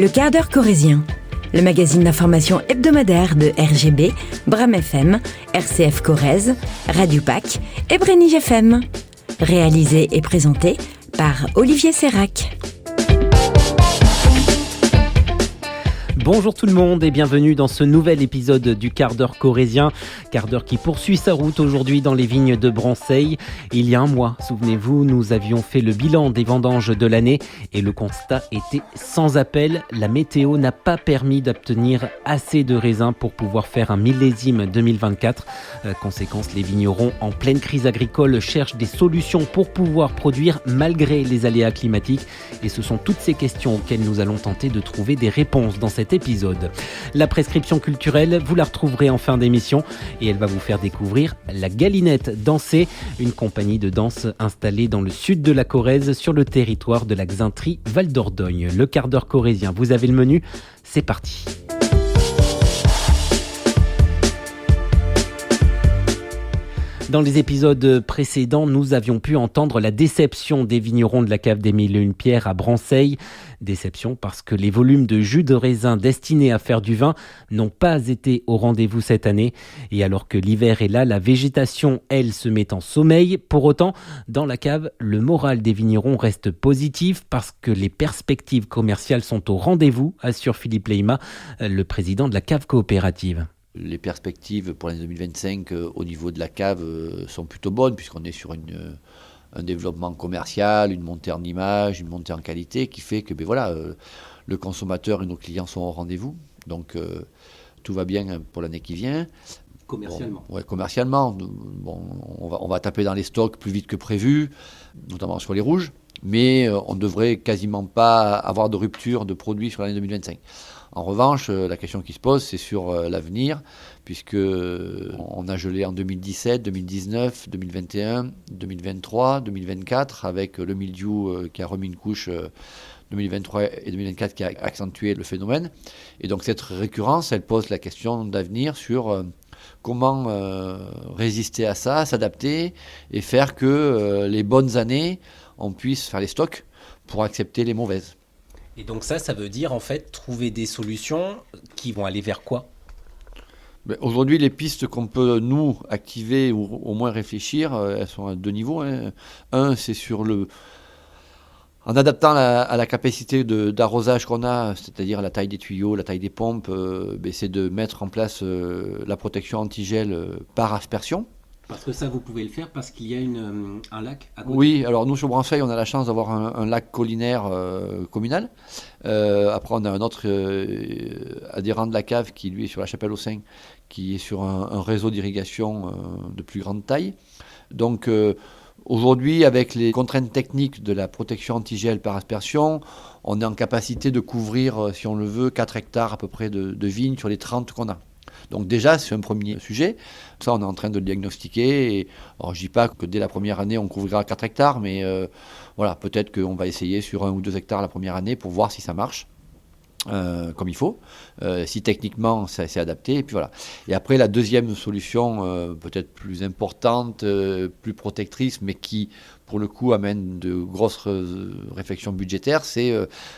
Le quart d'heure corrézien, le magazine d'information hebdomadaire de RGB, Bram FM, RCF Corrèze, Radio Pac et Brenige FM. Réalisé et présenté par Olivier Sérac. Bonjour tout le monde et bienvenue dans ce nouvel épisode du quart d'heure corrézien. Quart d'heure qui poursuit sa route aujourd'hui dans les vignes de Branceil. Il y a un mois, souvenez-vous, nous avions fait le bilan des vendanges de l'année et le constat était sans appel. La météo n'a pas permis d'obtenir assez de raisins pour pouvoir faire un millésime 2024. Conséquence, les vignerons en pleine crise agricole cherchent des solutions pour pouvoir produire malgré les aléas climatiques. Et ce sont toutes ces questions auxquelles nous allons tenter de trouver des réponses dans cet épisode. La prescription culturelle, vous la retrouverez en fin d'émission et elle va vous faire découvrir la Galinette Dansée, une compagnie de danse installée dans le sud de la Corrèze sur le territoire de la Xainterie Val d'Ordogne. Le quart d'heure corrézien, vous avez le menu, c'est parti. Dans les épisodes précédents, nous avions pu entendre la déception des vignerons de la cave des Mille et Une Pierres à Branceil. Déception parce que les volumes de jus de raisin destinés à faire du vin n'ont pas été au rendez-vous cette année. Et alors que l'hiver est là, la végétation, elle, se met en sommeil. Pour autant, dans la cave, le moral des vignerons reste positif parce que les perspectives commerciales sont au rendez-vous, assure Philippe Leima, le président de la cave coopérative. Les perspectives pour l'année 2025 au niveau de la cave sont plutôt bonnes puisqu'on est sur un développement commercial, une montée en image, une montée en qualité qui fait que le consommateur et nos clients sont au rendez-vous. Donc tout va bien pour l'année qui vient. Commercialement. Commercialement. On va taper dans les stocks plus vite que prévu, notamment sur les rouges, mais on ne devrait quasiment pas avoir de rupture de produits sur l'année 2025. En revanche, la question qui se pose, c'est sur l'avenir, puisque on a gelé en 2017, 2019, 2021, 2023, 2024, avec le mildiou qui a remis une couche 2023 et 2024 qui a accentué le phénomène. Et donc cette récurrence, elle pose la question d'avenir sur comment résister à ça, s'adapter et faire que les bonnes années, on puisse faire les stocks pour accepter les mauvaises. Et donc ça veut dire en fait trouver des solutions qui vont aller vers quoi ? Aujourd'hui, les pistes qu'on peut nous activer ou au moins réfléchir, elles sont à deux niveaux. Un, c'est en adaptant à la capacité d'arrosage qu'on a, c'est-à-dire la taille des tuyaux, la taille des pompes, c'est de mettre en place la protection antigel par aspersion. Parce que ça, vous pouvez le faire parce qu'il y a un lac à côté. Oui, alors nous sur Branceil, on a la chance d'avoir un lac collinaire communal. Après, on a un autre adhérent de la cave qui, lui, est sur la Chapelle aux Saints, qui est sur un réseau d'irrigation de plus grande taille. Donc, aujourd'hui, avec les contraintes techniques de la protection antigel par aspersion, on est en capacité de couvrir, si on le veut, 4 hectares à peu près de vignes sur les 30 qu'on a. Donc déjà, c'est un premier sujet. Ça, on est en train de le diagnostiquer. Alors, je ne dis pas que dès la première année, on couvrira 4 hectares, mais peut-être qu'on va essayer sur 1 ou 2 hectares la première année pour voir si ça marche comme il faut, si techniquement, ça s'est adapté. Et puis voilà. Et après, la deuxième solution, peut-être plus importante, plus protectrice, mais qui, pour le coup, amène de grosses réflexions budgétaires, c'est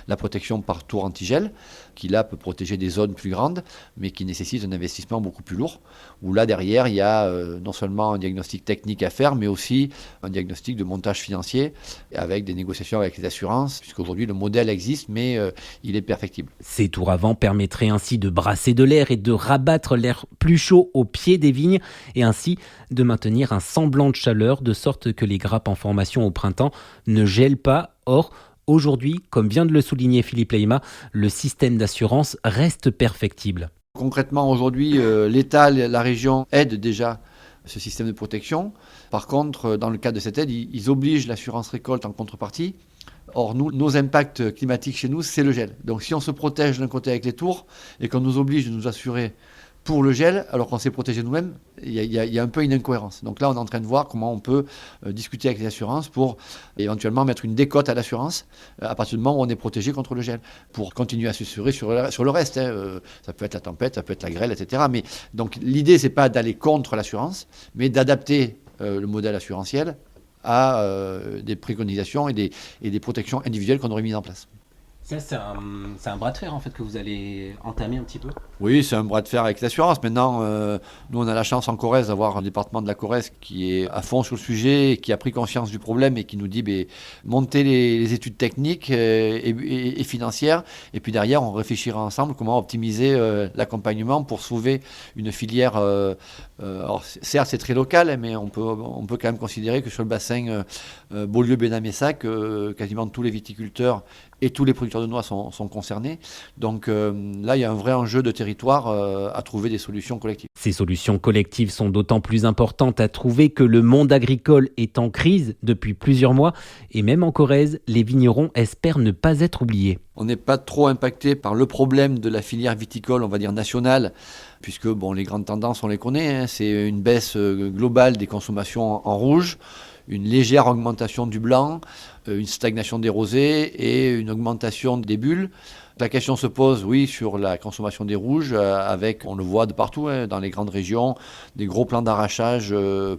la protection par tour antigel, qui là peut protéger des zones plus grandes, mais qui nécessite un investissement beaucoup plus lourd, où là derrière il y a non seulement un diagnostic technique à faire, mais aussi un diagnostic de montage financier, avec des négociations avec les assurances, puisqu'aujourd'hui le modèle existe, mais il est perfectible. Ces tours avant permettraient ainsi de brasser de l'air et de rabattre l'air plus chaud au pied des vignes, et ainsi de maintenir un semblant de chaleur, de sorte que les grappes en formation au printemps ne gèlent pas. Or, aujourd'hui, comme vient de le souligner Philippe Leima, le système d'assurance reste perfectible. Concrètement, aujourd'hui, l'État, la région aident déjà ce système de protection. Par contre, dans le cadre de cette aide, ils obligent l'assurance récolte en contrepartie. Or, nos impacts climatiques chez nous, c'est le gel. Donc, si on se protège d'un côté avec les tours et qu'on nous oblige de nous assurer pour le gel, alors qu'on s'est protégé nous-mêmes, il y a un peu une incohérence. Donc là, on est en train de voir comment on peut discuter avec les assurances pour éventuellement mettre une décote à l'assurance à partir du moment où on est protégé contre le gel, pour continuer à s'assurer sur le reste. Ça peut être la tempête, ça peut être la grêle, etc. Mais donc l'idée, c'est pas d'aller contre l'assurance, mais d'adapter le modèle assurantiel à des préconisations et des protections individuelles qu'on aurait mises en place. Ça, c'est un bras de fer en fait que vous allez entamer un petit peu. Oui, c'est un bras de fer avec l'assurance. Maintenant, nous, on a la chance en Corrèze d'avoir un département de la Corrèze qui est à fond sur le sujet, et qui a pris conscience du problème et qui nous dit montez les études techniques et financières. Et puis derrière, on réfléchira ensemble comment optimiser l'accompagnement pour sauver une filière. Alors, certes, c'est très local, mais on peut quand même considérer que sur le bassin Beaulieu-Bénamessac, quasiment tous les viticulteurs et tous les producteurs de noix sont concernés. Donc là, il y a un vrai enjeu de territoire à trouver des solutions collectives. Ces solutions collectives sont d'autant plus importantes à trouver que le monde agricole est en crise depuis plusieurs mois. Et même en Corrèze, les vignerons espèrent ne pas être oubliés. On n'est pas trop impacté par le problème de la filière viticole, on va dire nationale, puisque les grandes tendances, on les connaît. Hein. C'est une baisse globale des consommations en rouge, une légère augmentation du blanc, une stagnation des rosés et une augmentation des bulles. La question se pose, oui, sur la consommation des rouges, avec, on le voit de partout, hein, dans les grandes régions, des gros plans d'arrachage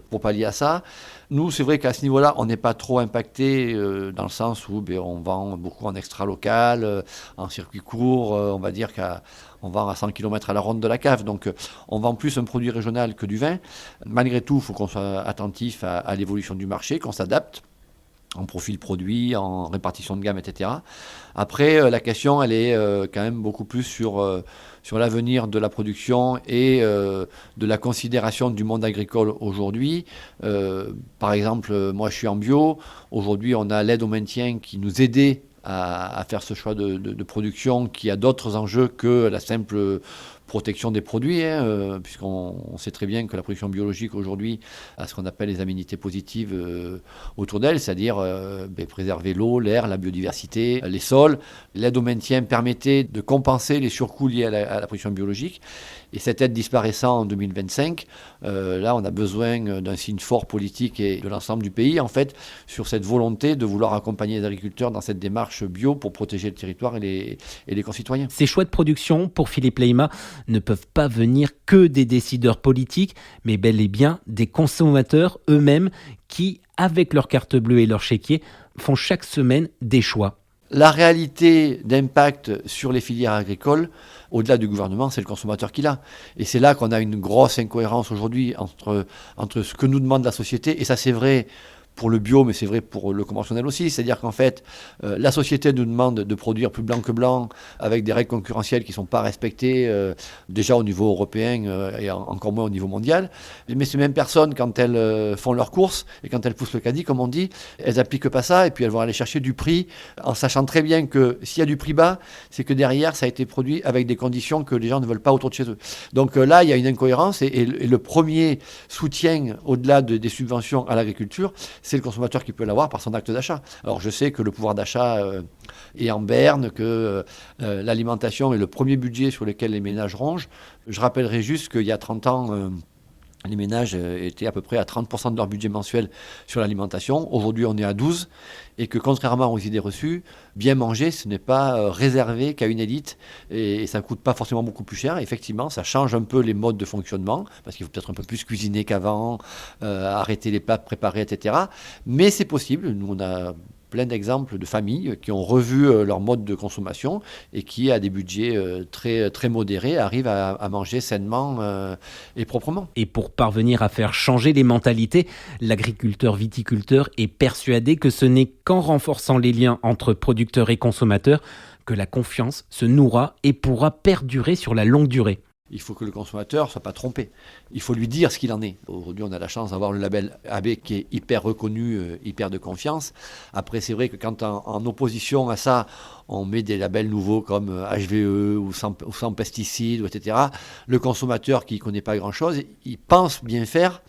pour pallier à ça. Nous, c'est vrai qu'à ce niveau-là, on n'est pas trop impacté dans le sens où on vend beaucoup en extra local, en circuit court, on va dire qu'on vend à 100 km à la ronde de la cave. Donc, on vend plus un produit régional que du vin. Malgré tout, il faut qu'on soit attentif à l'évolution du marché, qu'on s'adapte en profil produit, en répartition de gamme, etc. Après, la question, elle est quand même beaucoup plus sur l'avenir de la production et de la considération du monde agricole aujourd'hui. Par exemple, moi, je suis en bio. Aujourd'hui, on a l'aide au maintien qui nous aidait à faire ce choix de production qui a d'autres enjeux que la simple protection des produits, puisqu'on sait très bien que la production biologique aujourd'hui a ce qu'on appelle les aménités positives autour d'elle, c'est-à-dire préserver l'eau, l'air, la biodiversité, les sols. L'aide au maintien permettait de compenser les surcoûts liés à la production biologique. Et cette aide disparaissant en 2025, là on a besoin d'un signe fort politique et de l'ensemble du pays, en fait, sur cette volonté de vouloir accompagner les agriculteurs dans cette démarche bio pour protéger le territoire et les concitoyens. Ces choix de production, pour Philippe Leyma, ne peuvent pas venir que des décideurs politiques, mais bel et bien des consommateurs eux-mêmes qui, avec leur carte bleue et leur chéquier, font chaque semaine des choix. La réalité d'impact sur les filières agricoles, au-delà du gouvernement, c'est le consommateur qui l'a. Et c'est là qu'on a une grosse incohérence aujourd'hui entre ce que nous demande la société, et ça c'est vrai pour le bio, mais c'est vrai pour le conventionnel aussi. C'est-à-dire qu'en fait, la société nous demande de produire plus blanc que blanc, avec des règles concurrentielles qui ne sont pas respectées, déjà au niveau européen et encore moins au niveau mondial. Mais ces mêmes personnes, quand elles font leurs courses et quand elles poussent le caddie, comme on dit, elles n'appliquent pas ça et puis elles vont aller chercher du prix, en sachant très bien que s'il y a du prix bas, c'est que derrière, ça a été produit avec des conditions que les gens ne veulent pas autour de chez eux. Donc là, il y a une incohérence et le premier soutien, au-delà des subventions à l'agriculture, c'est le consommateur qui peut l'avoir par son acte d'achat. Alors je sais que le pouvoir d'achat est en berne, que l'alimentation est le premier budget sur lequel les ménages rongent. Je rappellerai juste qu'il y a 30 ans, les ménages étaient à peu près à 30% de leur budget mensuel sur l'alimentation. Aujourd'hui, on est à 12%. Et que contrairement aux idées reçues, bien manger, ce n'est pas réservé qu'à une élite. Et ça ne coûte pas forcément beaucoup plus cher. Effectivement, ça change un peu les modes de fonctionnement, parce qu'il faut peut-être un peu plus cuisiner qu'avant, arrêter les plats préparés, etc. Mais c'est possible. Nous, on a plein d'exemples de familles qui ont revu leur mode de consommation et qui, à des budgets très, très modérés, arrivent à manger sainement et proprement. Et pour parvenir à faire changer les mentalités, l'agriculteur-viticulteur est persuadé que ce n'est qu'en renforçant les liens entre producteurs et consommateurs que la confiance se nourra et pourra perdurer sur la longue durée. Il faut que le consommateur ne soit pas trompé. Il faut lui dire ce qu'il en est. Aujourd'hui, on a la chance d'avoir le label AB qui est hyper reconnu, hyper de confiance. Après, c'est vrai que quand en opposition à ça, on met des labels nouveaux comme HVE ou sans pesticides, etc., le consommateur qui ne connaît pas grand-chose, il pense bien faire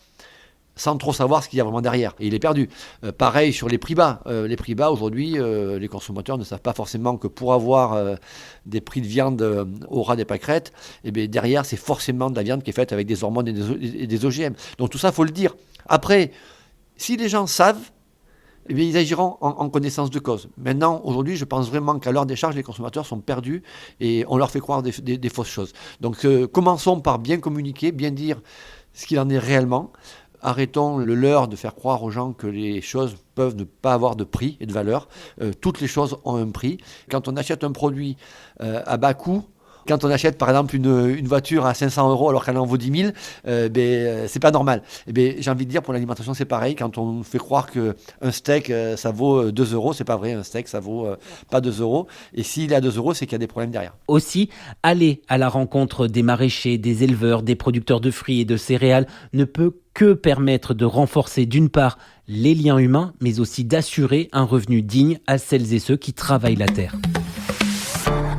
sans trop savoir ce qu'il y a vraiment derrière. Et il est perdu. Pareil sur les prix bas. Les prix bas, aujourd'hui, les consommateurs ne savent pas forcément que pour avoir des prix de viande au ras des pâquerettes, eh bien, derrière, c'est forcément de la viande qui est faite avec des hormones et des OGM. Donc tout ça, il faut le dire. Après, si les gens savent, eh bien, ils agiront en connaissance de cause. Maintenant, aujourd'hui, je pense vraiment qu'à l'heure des charges, les consommateurs sont perdus et on leur fait croire des fausses choses. Donc commençons par bien communiquer, bien dire ce qu'il en est réellement. arrêtons le leurre de faire croire aux gens que les choses peuvent ne pas avoir de prix et de valeur. Toutes les choses ont un prix. Quand on achète un produit à bas coût, quand on achète par exemple une voiture à 500 € alors qu'elle en vaut 10 000, c'est pas normal. J'ai envie de dire pour l'alimentation c'est pareil. Quand on fait croire qu'un steak ça vaut 2 €, c'est pas vrai. Un steak ça vaut pas 2 €. Et s'il est à 2 €, c'est qu'il y a des problèmes derrière. Aussi, aller à la rencontre des maraîchers, des éleveurs, des producteurs de fruits et de céréales ne peut que permettre de renforcer d'une part les liens humains, mais aussi d'assurer un revenu digne à celles et ceux qui travaillent la terre.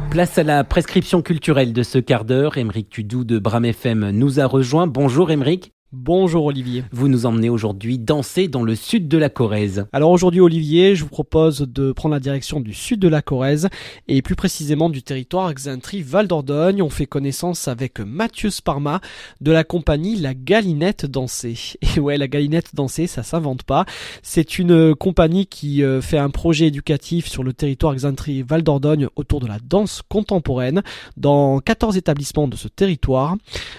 Place à la prescription culturelle de ce quart d'heure. Aymeric Tudou de Bram FM nous a rejoint. Bonjour Aymeric. Bonjour Olivier. Vous nous emmenez aujourd'hui danser dans le sud de la Corrèze. Alors aujourd'hui Olivier, je vous propose de prendre la direction du sud de la Corrèze et plus précisément du territoire Xaintrix-Val d'Ordogne. On fait connaissance avec Mathieu Sparma de la compagnie La Galinette Dansée. Et ouais, La Galinette Dansée, ça s'invente pas. C'est une compagnie qui fait un projet éducatif sur le territoire Xaintrix-Val d'Ordogne autour de la danse contemporaine dans 14 établissements de ce territoire.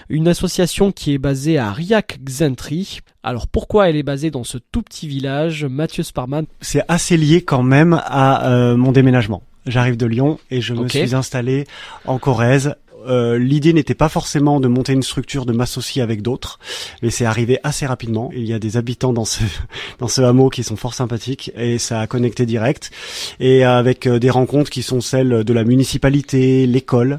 Une association qui est basée à Riac-Xaintrix. Alors pourquoi elle est basée dans ce tout petit village, Mathieu Sparman? C'est assez lié quand même à mon déménagement. J'arrive de Lyon et je me suis installé en Corrèze. L'idée n'était pas forcément de monter une structure, de m'associer avec d'autres, mais c'est arrivé assez rapidement. Il y a des habitants dans ce hameau qui sont fort sympathiques et ça a connecté direct. Et avec des rencontres qui sont celles de la municipalité, l'école,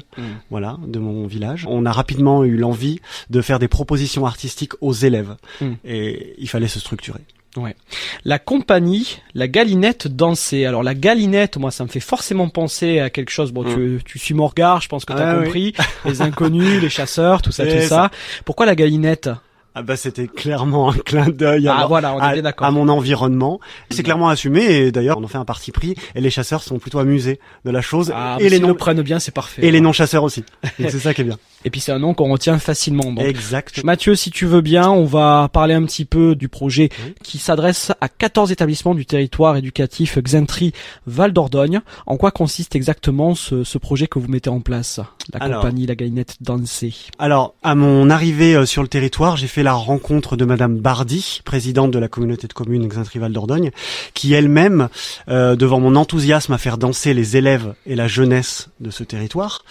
voilà, de mon village. On a rapidement eu l'envie de faire des propositions artistiques aux élèves et il fallait se structurer. Ouais. La compagnie, La Galinette Dansée. Alors la galinette, moi ça me fait forcément penser à quelque chose. Bon, tu suis mon regard, je pense que t'as compris. Oui. Les inconnus, les chasseurs, tout ça. Pourquoi la galinette? Ah bah c'était clairement un clin d'œil voilà, on est bien d'accord. À mon environnement. C'est clairement assumé et d'ailleurs on en fait un parti pris et les chasseurs sont plutôt amusés de la chose et les le prennent bien, c'est parfait. Et les non-chasseurs aussi. C'est ça qui est bien. Et puis c'est un nom qu'on retient facilement. Donc. Exact. Mathieu, si tu veux bien, on va parler un petit peu du projet qui s'adresse à 14 établissements du territoire éducatif Xaintrix-Val d'Ordogne. En quoi consiste exactement ce projet que vous mettez en place, compagnie La Galinette Dansée? Alors, à mon arrivée sur le territoire, j'ai fait la rencontre de Madame Bardy, présidente de la communauté de communes Xaintrix-Val d'Ordogne, qui elle-même, devant mon enthousiasme à faire danser les élèves et la jeunesse de ce territoire,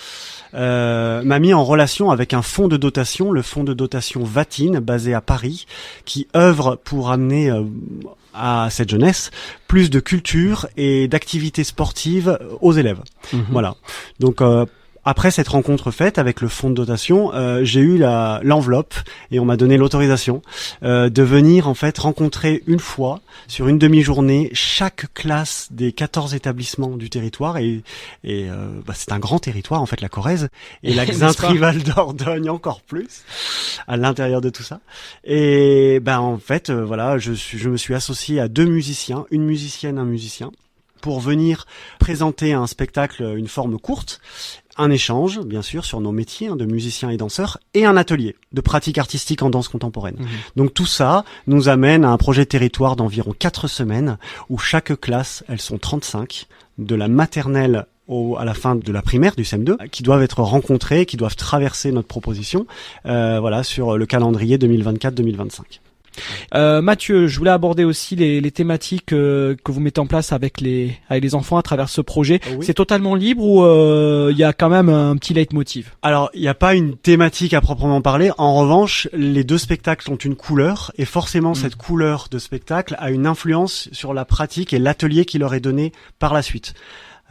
m'a mis en relation avec un fonds de dotation, le fonds de dotation Vatine, basé à Paris, qui œuvre pour amener à cette jeunesse plus de culture et d'activités sportives aux élèves. Voilà. Donc après cette rencontre faite avec le fonds de dotation, j'ai eu l'enveloppe et on m'a donné l'autorisation de venir en fait rencontrer une fois sur une demi-journée chaque classe des 14 établissements du territoire et c'est un grand territoire en fait la Corrèze et la Xaintrix-Val d'Ordogne encore plus à l'intérieur de tout ça. Et en fait voilà, je me suis associé à 2 musiciens, une musicienne, un musicien, pour venir présenter un spectacle, une forme courte, un échange, bien sûr, sur nos métiers de musiciens et danseurs, et un atelier de pratique artistique en danse contemporaine. Donc tout ça nous amène à un projet territoire d'environ 4 semaines, où chaque classe, elles sont 35, de la maternelle à la fin de la primaire, du CM2, qui doivent être rencontrées, qui doivent traverser notre proposition, voilà, sur le calendrier 2024-2025. Mathieu, je voulais aborder aussi les thématiques que vous mettez en place avec les enfants à travers ce projet. Oui. C'est totalement libre ou il y a quand même un petit leitmotiv? Alors, il n'y a pas une thématique à proprement parler. En revanche, les 2 spectacles ont une couleur et forcément cette couleur de spectacle a une influence sur la pratique et l'atelier qui leur est donné par la suite.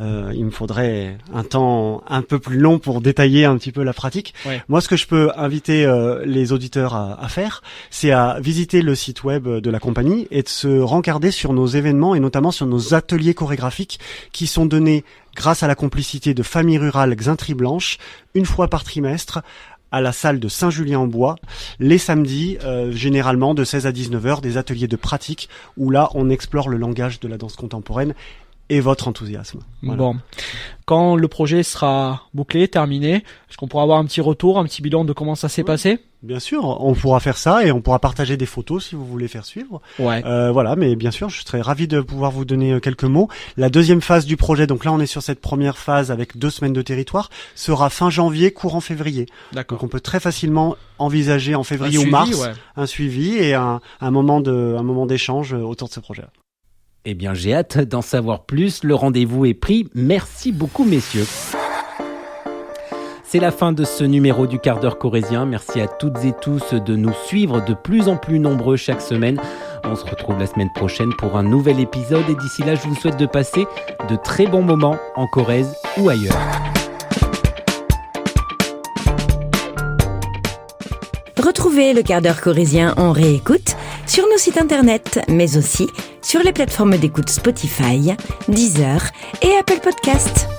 Il me faudrait un temps un peu plus long pour détailler un petit peu la pratique. Ouais. Moi, ce que je peux inviter les auditeurs à faire, c'est à visiter le site web de la compagnie et de se rencarder sur nos événements et notamment sur nos ateliers chorégraphiques qui sont donnés grâce à la complicité de Famille Rurale Xaintrix-Blanche, une fois par trimestre, à la salle de Saint-Julien-en-Bois, les samedis, généralement de 16 à 19h, des ateliers de pratique où là, on explore le langage de la danse contemporaine et votre enthousiasme. Voilà. Bon, quand le projet sera bouclé, terminé, est-ce qu'on pourra avoir un petit retour, un petit bilan de comment ça s'est passé ? Bien sûr, on pourra faire ça et on pourra partager des photos si vous voulez faire suivre. Ouais. Voilà, mais bien sûr, je serais ravi de pouvoir vous donner quelques mots. La deuxième phase du projet, donc là on est sur cette première phase avec 2 semaines de territoire, sera fin janvier, courant février. D'accord. Donc on peut très facilement envisager en février ou mars un suivi et un moment d'échange autour de ce projet. Eh bien, j'ai hâte d'en savoir plus. Le rendez-vous est pris. Merci beaucoup, messieurs. C'est la fin de ce numéro du quart d'heure corrézien. Merci à toutes et tous de nous suivre de plus en plus nombreux chaque semaine. On se retrouve la semaine prochaine pour un nouvel épisode et d'ici là, je vous souhaite de passer de très bons moments en Corrèze ou ailleurs. Retrouvez le quart d'heure corrézien en réécoute sur nos sites internet, mais aussi sur les plateformes d'écoute Spotify, Deezer et Apple Podcasts.